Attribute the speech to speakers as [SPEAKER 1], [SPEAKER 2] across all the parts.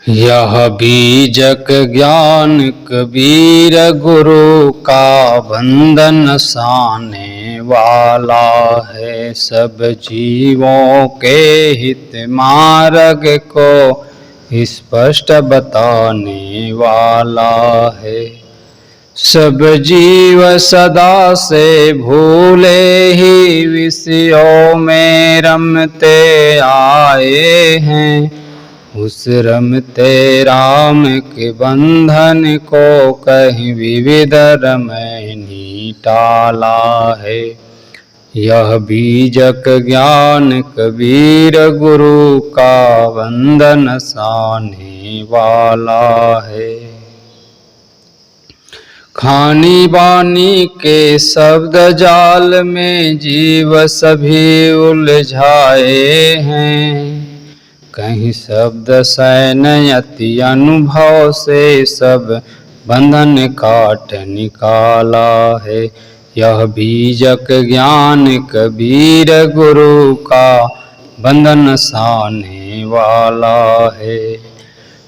[SPEAKER 1] यह बीजक ज्ञान कबीर गुरु का बंधन साने वाला है। सब जीवों के हित मार्ग को स्पष्ट बताने वाला है। सब जीव सदा से भूले ही विषयों में रमते आए हैं। उस रमते राम के बंधन को कहीं विविध रमैनी टाला है। यह बीजक ज्ञान कबीर गुरु का बंधन साने वाला है। खानी बानी के शब्द जाल में जीव सभी उलझाए हैं। कहीं शब्द सैन अति अनुभव से सब बंधन काट निकाला है। यह बीजक ज्ञान कबीर गुरु का बंधन साने वाला है।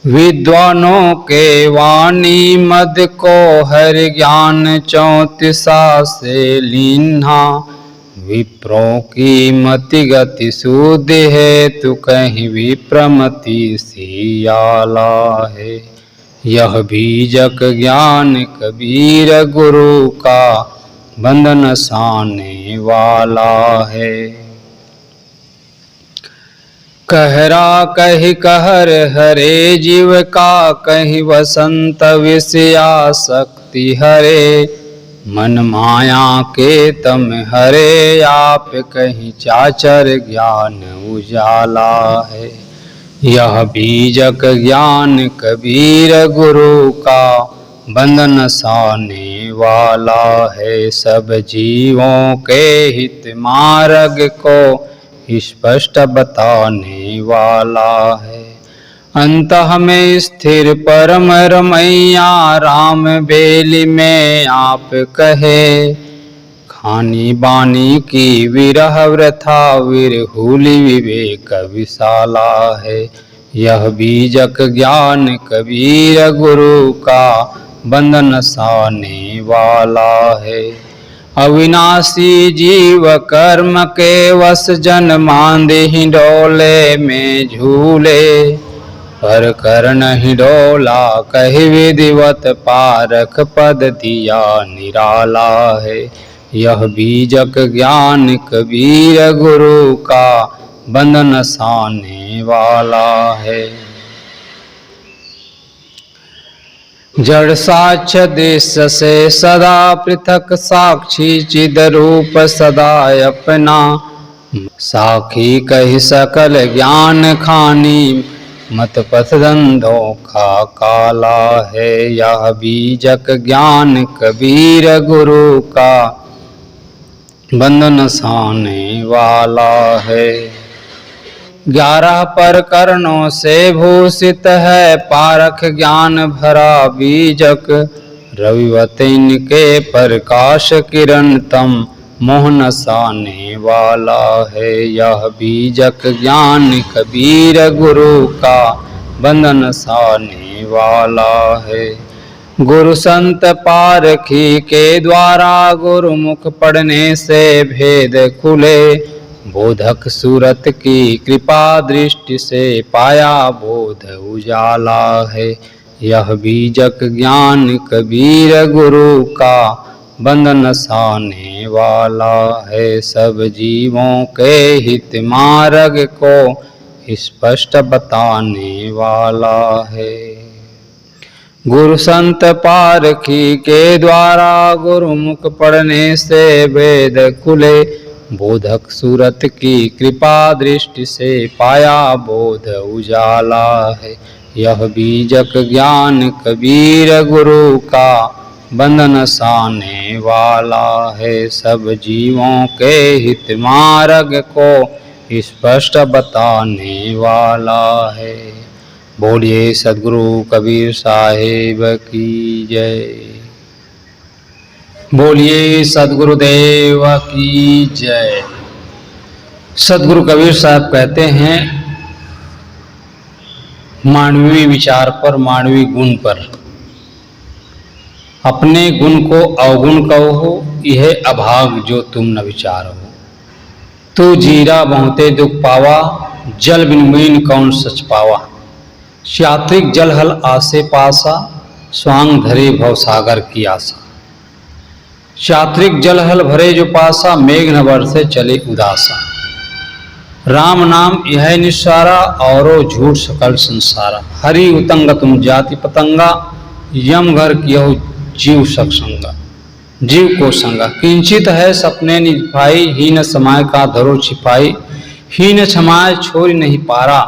[SPEAKER 1] विद्वानों के वाणी मद को हर ज्ञान 34 से लीन्हा। विप्रों की मति गति सूद है तु कहीं विप्रमति सियाला है। यह बीजक ज्ञान कबीर गुरु का बंधन साने वाला है। कहरा कही कहर हरे जीव का कहीं वसंत विषयासक्ति हरे। मन माया के तम हरे आप कहीं चाचर ज्ञान उजाला है। यह बीजक ज्ञान कबीर गुरु का बंधन साने वाला है। सब जीवों के हित मार्ग को स्पष्ट बताने वाला है। अंतः में स्थिर परम रमैया राम बेली में आप कहे। खानी बानी की विरह वृथा विरहुली विवेक विशाला है। यह बीजक ज्ञान कबीर गुरु का बंधन साने वाला है। अविनाशी जीव कर्म के वश जन मांदे ही डोले में झूले। पर कर्ण ही डोला कही विधिवत पारख पद दिया निराला है। यह बीजक ज्ञान कबीर गुरु का बंधन साने वाला है। जड़ साक्ष्य दृश्य से सदा पृथक साक्षी चिद रूप सदा अपना। साखी कही सकल ज्ञान खानी मत पथ धंधों का काला है। यह बीजक ज्ञान कबीर गुरु का बंधन साने वाला है। 11 प्रकरणों से भूषित है पारख ज्ञान भरा बीजक। रविवत इनके प्रकाश किरण तम मोहन साने वाला है। यह बीजक ज्ञान कबीर गुरु का बंधन साने वाला है। गुरु संत पारखी के द्वारा गुरुमुख पढ़ने से भेद खुले। बोधक सूरत की कृपा दृष्टि से पाया बोध उजाला है। यह बीजक ज्ञान कबीर गुरु का बंधन साने वाला है। सब जीवों के हित मार्ग को स्पष्ट बताने वाला है। गुरु संत पारखी के द्वारा गुरुमुख पढ़ने से वेद खुले। बोधक सूरत की कृपा दृष्टि से पाया बोध उजाला है। यह बीजक ज्ञान कबीर गुरु का बंधन साने वाला है। सब जीवों के हित मार्ग को स्पष्ट बताने वाला है। बोलिए सद्गुरु कबीर साहिब की जय। बोलिए सद्गुरुदेव की जय। सद्गुरु कबीर साहब कहते हैं मानवीय विचार पर, मानवीय गुण पर। अपने गुण को अवगुण कहो, यह अभाग जो तुम न विचारो। तू जीरा बहुते दुख पावा, जल बिन मीन कौन सच पावा। यात्रिक जल हल आसे पासा, स्वांग धरे भवसागर की आशा। यात्रिक जल हल भरे जो पासा, मेघ न बरसे चले उदासा। राम नाम यह निस्सारा, औरो झूठ सकल संसारा। हरि उतंग तुम जाति पतंगा, यम घर कियो जीव सत्संगा। जीव को संगा किंचित है सपने निज भाई, हीन समाय का धरो छिपाई। हीन क्षमाय छोड़ नहीं पारा,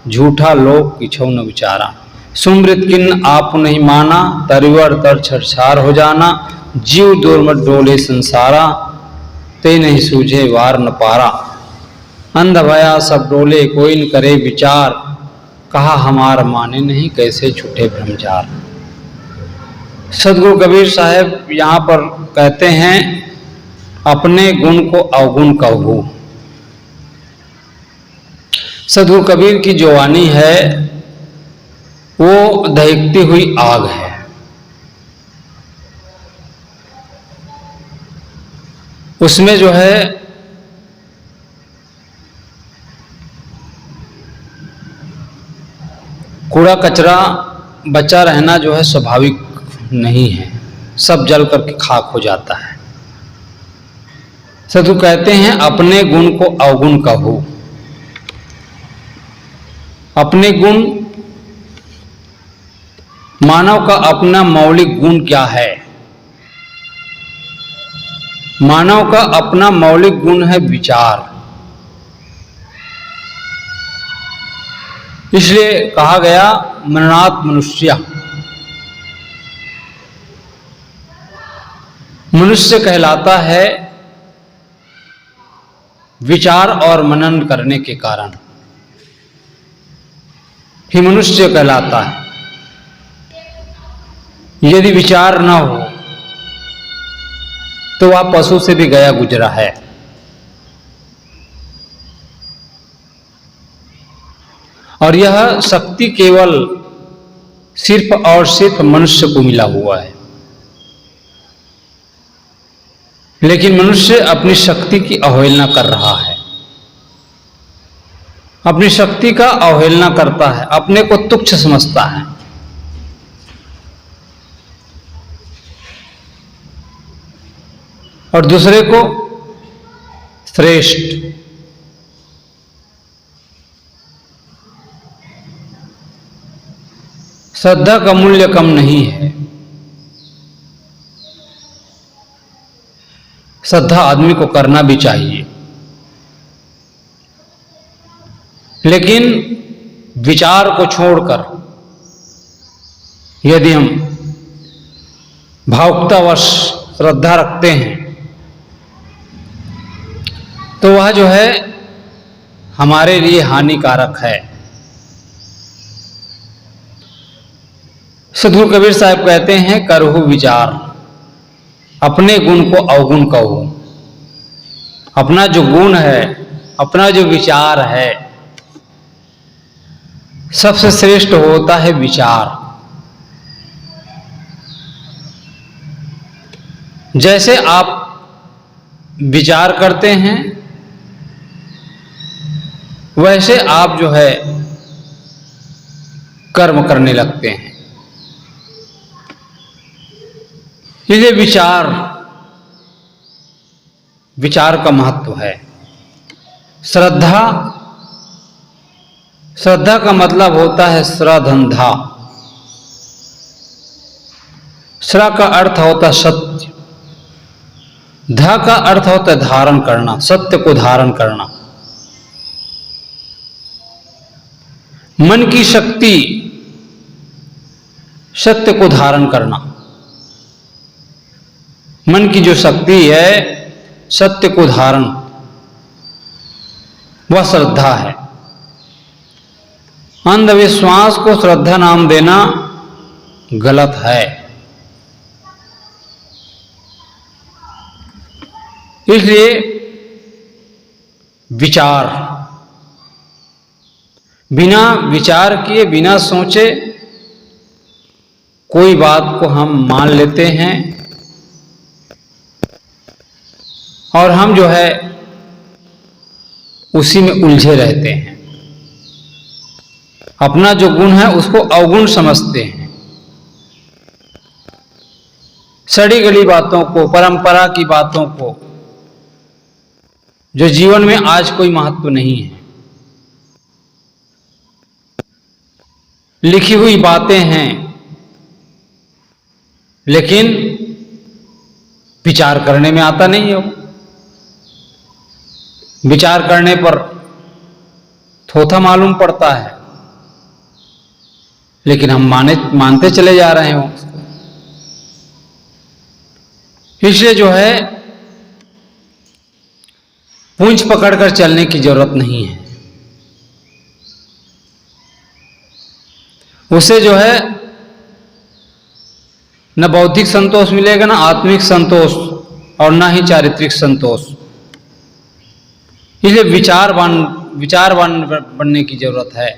[SPEAKER 1] झूठा लोग किछो न विचारा। सुमृत किन्न आप नहीं माना, तरिवर तर छरछार हो जाना। जीव दुर्मत डोले संसारा, ते नहीं सूझे वार न पारा। अंध भया सब डोले कोई न करे विचार, कहा हमार माने नहीं कैसे छूटे ब्रह्मचार। सदगुरु कबीर साहब यहाँ पर कहते हैं अपने गुण को अवगुण कहो। सदगुरु कबीर की जो वाणी है वो दहकती हुई आग है। उसमें जो है कूड़ा कचरा बचा रहना जो है स्वाभाविक नहीं है, सब जल करके खाक हो जाता है। सदगुरु कहते हैं अपने गुण को अवगुण कहो। अपने गुण, मानव का अपना मौलिक गुण क्या है? मानव का अपना मौलिक गुण है विचार। इसलिए कहा गया मननात् मनुष्य। मनुष्य कहलाता है विचार और मनन करने के कारण ही मनुष्य कहलाता है। यदि विचार न हो तो वह पशु से भी गया गुजरा है। और यह शक्ति केवल सिर्फ और सिर्फ मनुष्य को मिला हुआ है। लेकिन मनुष्य अपनी शक्ति की अवहेलना कर रहा है, अपनी शक्ति का अवहेलना करता है, अपने को तुच्छ समझता है। और दूसरे को श्रेष्ठ। श्रद्धा का मूल्य कम नहीं है। श्रद्धा आदमी को करना भी चाहिए, लेकिन विचार को छोड़कर यदि हम भावुकतावश श्रद्धा रखते हैं तो वह जो है हमारे लिए हानिकारक है। सदगुरु कबीर साहब कहते हैं करहु विचार, अपने गुण को अवगुण कहो। अपना जो गुण है, अपना जो विचार है, सबसे श्रेष्ठ होता है विचार। जैसे आप विचार करते हैं वैसे आप जो है कर्म करने लगते हैं। ये विचार का महत्व है। श्रद्धा का मतलब होता है श्रद्धंधा। श्र का अर्थ होता है सत्य, ध का अर्थ होता है धारण करना, सत्य को धारण करना। मन की शक्ति सत्य को धारण करना। मन की जो शक्ति है सत्य को धारण, वह श्रद्धा है। अंधविश्वास को श्रद्धा नाम देना गलत है। इसलिए विचार, बिना विचार किए, बिना सोचे कोई बात को हम मान लेते हैं और हम जो है उसी में उलझे रहते हैं। अपना जो गुण है उसको अवगुण समझते हैं। सड़ी गली बातों को, परंपरा की बातों को, जो जीवन में आज कोई महत्व नहीं है, लिखी हुई बातें हैं, लेकिन विचार करने में आता नहीं है। विचार करने पर थोथा मालूम पड़ता है, लेकिन हम मानते चले जा रहे हैं उसको। इसलिए जो है पूंछ पकड़कर चलने की जरूरत नहीं है। उसे जो है न बौद्धिक संतोष मिलेगा, न आत्मिक संतोष, और न ही चारित्रिक संतोष। इसलिए विचारवान बनने की जरूरत है।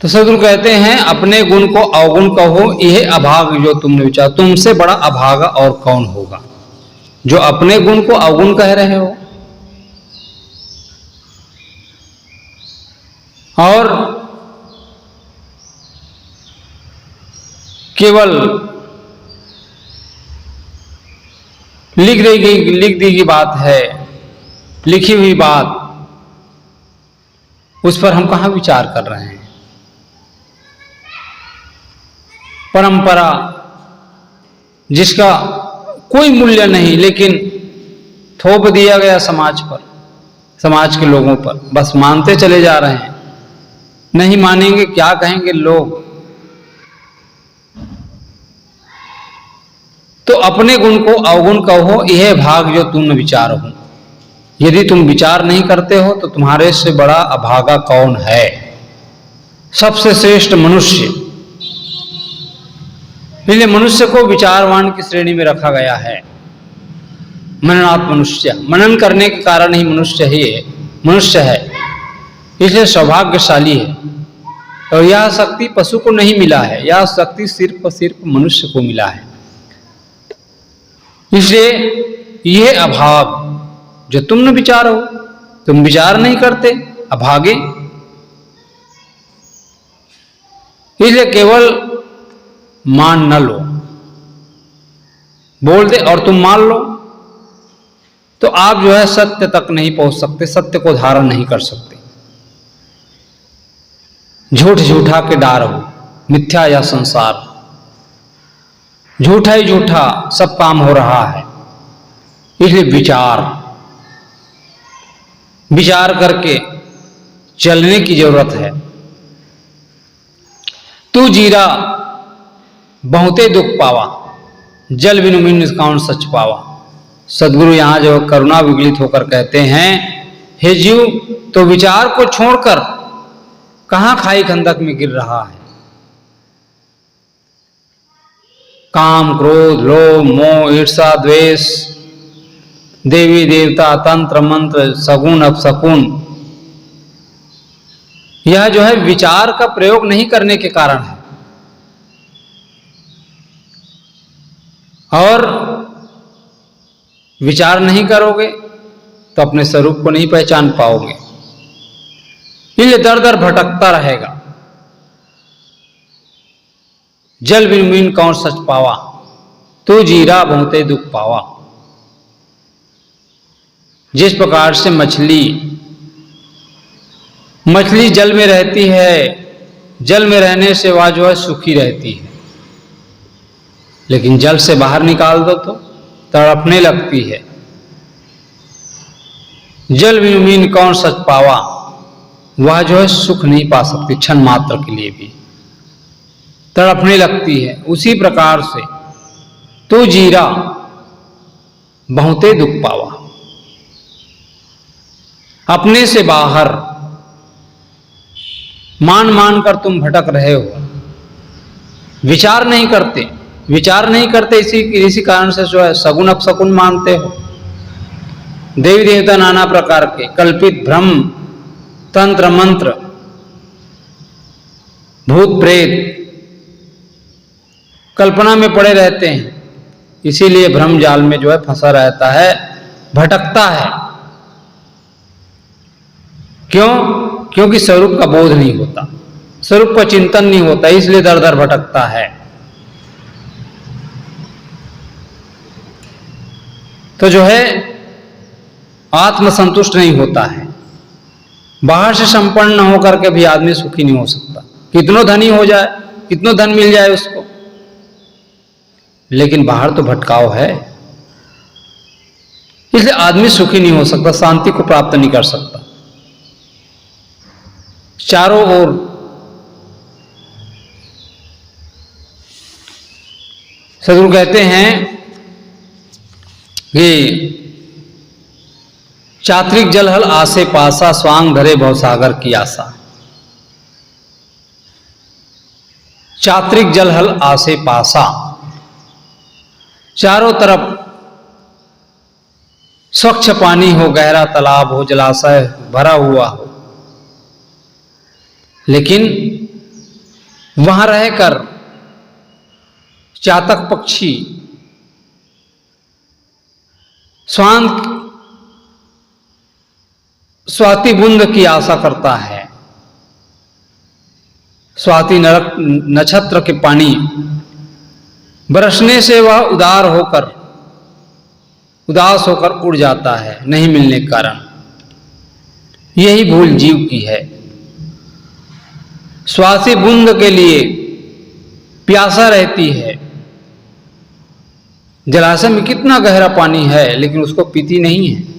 [SPEAKER 1] तो सदगुरु कहते हैं अपने गुण को अवगुण कहो, यह अभाग जो तुमने विचार, तुमसे बड़ा अभागा और कौन होगा जो अपने गुण को अवगुण कह रहे हो। और केवल लिख दी गई बात है, लिखी हुई बात, उस पर हम कहां विचार कर रहे हैं। परंपरा जिसका कोई मूल्य नहीं, लेकिन थोप दिया गया समाज पर, समाज के लोगों पर, बस मानते चले जा रहे हैं। नहीं मानेंगे क्या कहेंगे लोग। तो अपने गुण को अवगुण कहो, यह भाग जो तुम न विचार हो। यदि तुम विचार नहीं करते हो तो तुम्हारे से बड़ा अभागा कौन है। सबसे श्रेष्ठ मनुष्य, इसलिए मनुष्य को विचारवान की श्रेणी में रखा गया है। मननात् मनुष्य, मनन करने के कारण ही मनुष्य है, इसलिए सौभाग्यशाली है। और यह शक्ति पशु को नहीं मिला है, यह शक्ति सिर्फ मनुष्य को मिला है। इसलिए यह अभाग जो तुम न विचारो, तुम विचार नहीं करते, अभागे। इसलिए केवल मान न लो, बोल दे और तुम मान लो, तो आप जो है सत्य तक नहीं पहुंच सकते, सत्य को धारण नहीं कर सकते। झूठ झूठा के डार हो, मिथ्या या संसार, झूठा ही झूठा सब काम हो रहा है। इसलिए विचार करके चलने की जरूरत है। तू जीरा बहुते दुख पावा, जल बिनु मीन कौन सच पावा। सदगुरु यहां जो करुणा विगलित होकर कहते हैं, हे जीव, तो विचार को छोड़कर कहां खाई खंदक में गिर रहा है। काम, क्रोध, लोभ, मोह, ईर्षा, द्वेष, देवी देवता, तंत्र मंत्र, सगुन अपसगुन, यह जो है विचार का प्रयोग नहीं करने के कारण है। और विचार नहीं करोगे तो अपने स्वरूप को नहीं पहचान पाओगे। इसलिए दर दर भटकता रहेगा। जल बिनु मीन कौन सच पावा, तू जीरा बहुते दुख पावा। जिस प्रकार से मछली जल में रहती है, जल में रहने से वह जो है सुखी रहती है, लेकिन जल से बाहर निकाल दो तो तड़पने लगती है। जल बिनु मीन कौन सच पावा, वह जो है सुख नहीं पा सकती, क्षण मात्र के लिए भी तड़पने लगती है। उसी प्रकार से तू जीरा बहुते दुख पावा, अपने से बाहर मान कर तुम भटक रहे हो। विचार नहीं करते, इसी कारण से जो है सगुन अपसगुन मानते हो। देवी देवता नाना प्रकार के कल्पित भ्रम, तंत्र मंत्र, भूत प्रेत कल्पना में पड़े रहते हैं, इसीलिए भ्रम जाल में जो है फंसा रहता है, भटकता है। क्यों? क्योंकि स्वरूप का बोध नहीं होता, स्वरूप का चिंतन नहीं होता, इसलिए दर दर भटकता है। तो जो है आत्मसंतुष्ट नहीं होता है। बाहर से संपन्न होकर के भी आदमी सुखी नहीं हो सकता, कितनो धनी हो जाए, कितनो धन मिल जाए उसको, लेकिन बाहर तो भटकाव है, इसलिए आदमी सुखी नहीं हो सकता, शांति को प्राप्त नहीं कर सकता। चारों ओर सदगुरु कहते हैं कि चात्रिक जलहल आसे पासा, स्वांग धरे भवसागर की आशा। चात्रिक जलहल आसे पासा, चारों तरफ स्वच्छ पानी हो, गहरा तालाब हो, जलाशय भरा हुआ हो, लेकिन वहां रहकर चातक पक्षी स्वाति बूंद की आशा करता है। स्वाति नक्षत्र के पानी बरसने से वह उदास होकर उड़ जाता है, नहीं मिलने के कारण। यही भूल जीव की है। स्वाति बूंद के लिए प्यासा रहती है। जलाशय में कितना गहरा पानी है, लेकिन उसको पीती नहीं है।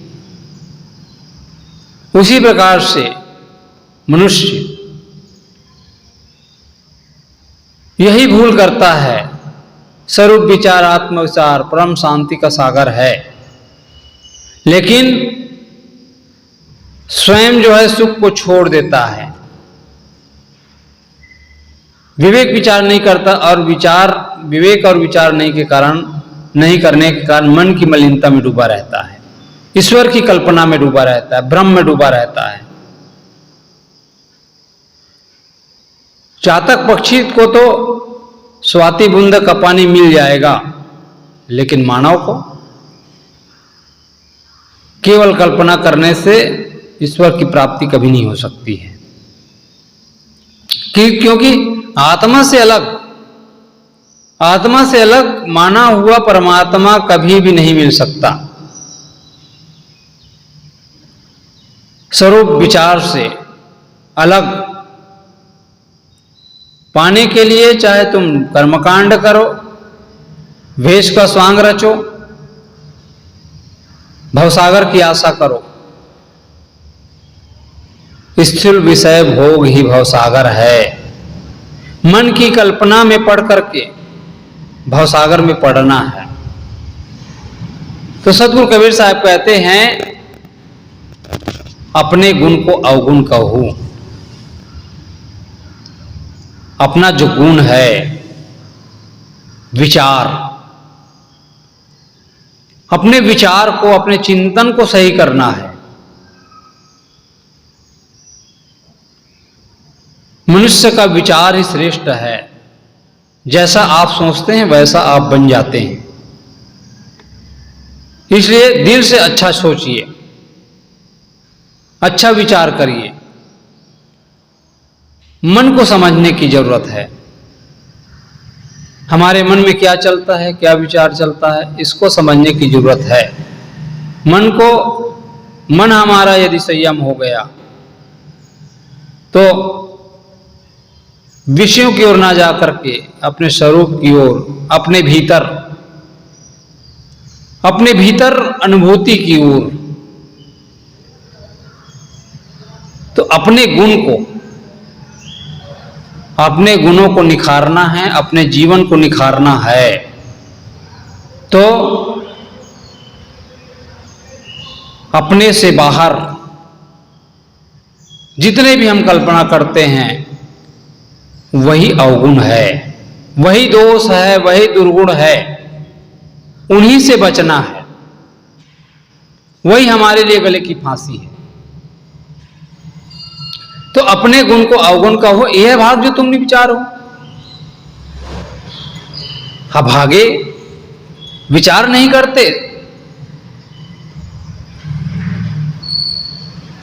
[SPEAKER 1] उसी प्रकार से मनुष्य यही भूल करता है। स्वरूप विचार, आत्म विचार परम शांति का सागर है, लेकिन स्वयं जो है सुख को छोड़ देता है। विवेक विचार नहीं करता, और विवेक और विचार नहीं करने के कारण मन की मलिनता में डूबा रहता है, ईश्वर की कल्पना में डूबा रहता है, भ्रम में डूबा रहता है। चातक पक्षी को तो स्वाति बूंद का पानी मिल जाएगा, लेकिन मानव को केवल कल्पना करने से ईश्वर की प्राप्ति कभी नहीं हो सकती है। क्योंकि आत्मा से अलग माना हुआ परमात्मा कभी भी नहीं मिल सकता। स्वरूप विचार से अलग पाने के लिए चाहे तुम कर्मकांड करो, वेश का स्वांग रचो, भवसागर की आशा करो, स्थूल विषय भोग ही भवसागर है। मन की कल्पना में पढ़ करके भवसागर में पढ़ना है। तो सदगुरु कबीर साहब कहते हैं, अपने गुण को अवगुण कहो। अपना जो गुण है, विचार, अपने विचार को, अपने चिंतन को सही करना है। मनुष्य का विचार ही श्रेष्ठ है। जैसा आप सोचते हैं वैसा आप बन जाते हैं। इसलिए दिल से अच्छा सोचिए, अच्छा विचार करिए। मन को समझने की जरूरत है। हमारे मन में क्या चलता है, क्या विचार चलता है, इसको समझने की जरूरत है। मन हमारा यदि संयम हो गया तो विषयों की ओर ना जा करके अपने स्वरूप की ओर, अपने भीतर अनुभूति की ओर, तो अपने गुणों को निखारना है, अपने जीवन को निखारना है। तो अपने से बाहर जितने भी हम कल्पना करते हैं वही अवगुण है, वही दोष है, वही दुर्गुण है। उन्हीं से बचना है, वही हमारे लिए गले की फांसी है। तो अपने गुण को अवगुण कहो, यह भाग जो तुम निर्विचार हो। अभागे विचार नहीं करते।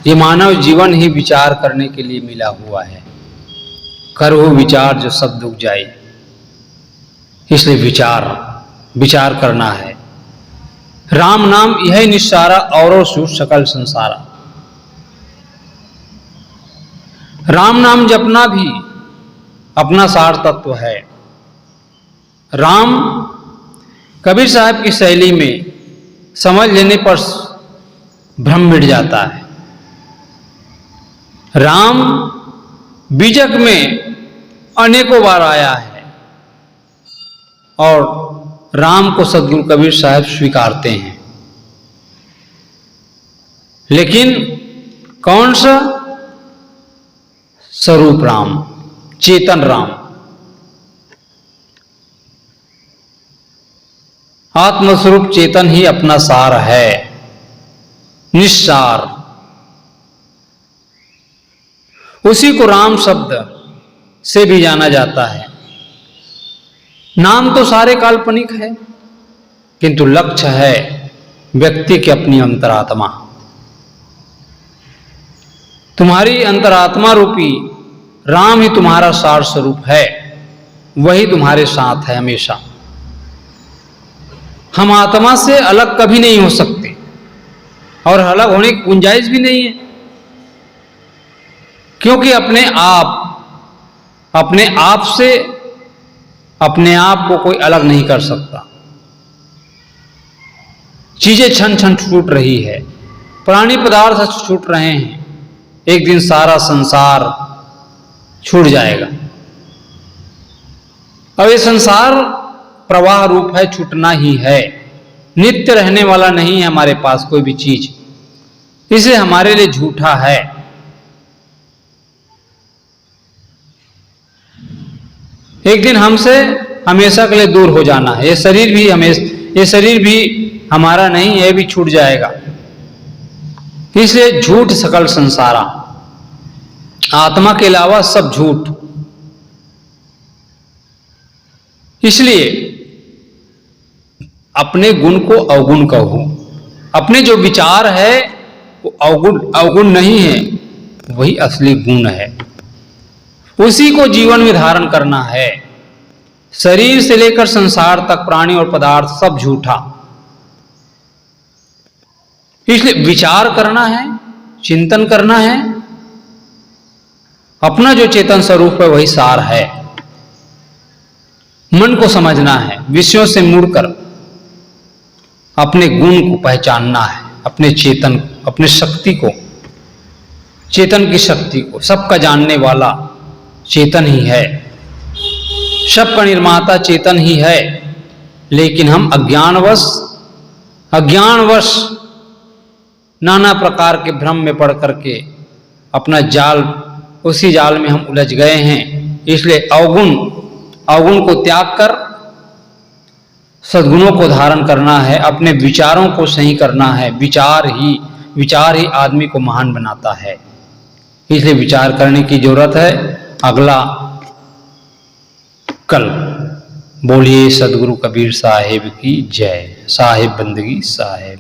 [SPEAKER 1] ये मानव जीवन ही विचार करने के लिए मिला हुआ है। करो विचार जो सब दुख जाए, इसलिए विचार करना है। राम नाम यह निस्सारा, औरो सु सकल संसारा। राम नाम जपना भी अपना सार तत्व है। राम कबीर साहब की शैली में समझ लेने पर भ्रम मिट जाता है। राम बीजक में अनेकों बार आया है और राम को सद्गुरु कबीर साहब स्वीकारते हैं। लेकिन कौन सा स्वरूप राम, चेतन राम, आत्मस्वरूप चेतन ही अपना सार है, निस्सार। उसी को राम शब्द से भी जाना जाता है। नाम तो सारे काल्पनिक है, किंतु लक्ष्य है व्यक्ति की अपनी अंतरात्मा। तुम्हारी अंतरात्मा रूपी राम ही तुम्हारा सार स्वरूप है, वही तुम्हारे साथ है हमेशा। हम आत्मा से अलग कभी नहीं हो सकते और अलग होने की गुंजाइश भी नहीं है, क्योंकि अपने आप से अपने आप को कोई अलग नहीं कर सकता। चीजें क्षण क्षण छूट रही है, प्राणी पदार्थ छूट रहे हैं, एक दिन सारा संसार छूट जाएगा। अब ये संसार प्रवाह रूप है, छूटना ही है, नित्य रहने वाला नहीं है हमारे पास कोई भी चीज, इसे हमारे लिए झूठा है। एक दिन हमसे हमेशा के लिए दूर हो जाना है। ये शरीर भी हमारा नहीं, ये भी छूट जाएगा। इसलिए झूठ सकल संसारा, आत्मा के अलावा सब झूठ। इसलिए अपने गुण को अवगुण कहो। अपने जो विचार है वो अवगुण नहीं है, वही असली गुण है। उसी को जीवन में धारण करना है। शरीर से लेकर संसार तक प्राणी और पदार्थ सब झूठा। इसलिए विचार करना है, चिंतन करना है। अपना जो चेतन स्वरूप है वही सार है। मन को समझना है, विषयों से मुड़कर अपने गुण को पहचानना है, अपने चेतन, अपने शक्ति को, चेतन की शक्ति को। सबका जानने वाला चेतन ही है, सबका निर्माता चेतन ही है। लेकिन हम अज्ञानवश नाना प्रकार के भ्रम में पड़ करके अपना उसी जाल में हम उलझ गए हैं। इसलिए अवगुण को त्याग कर सद्गुणों को धारण करना है, अपने विचारों को सही करना है। विचार ही आदमी को महान बनाता है। इसलिए विचार करने की जरूरत है। अगला कल। बोलिए सद्गुरु कबीर साहिब की जय। साहिब बंदगी साहिब।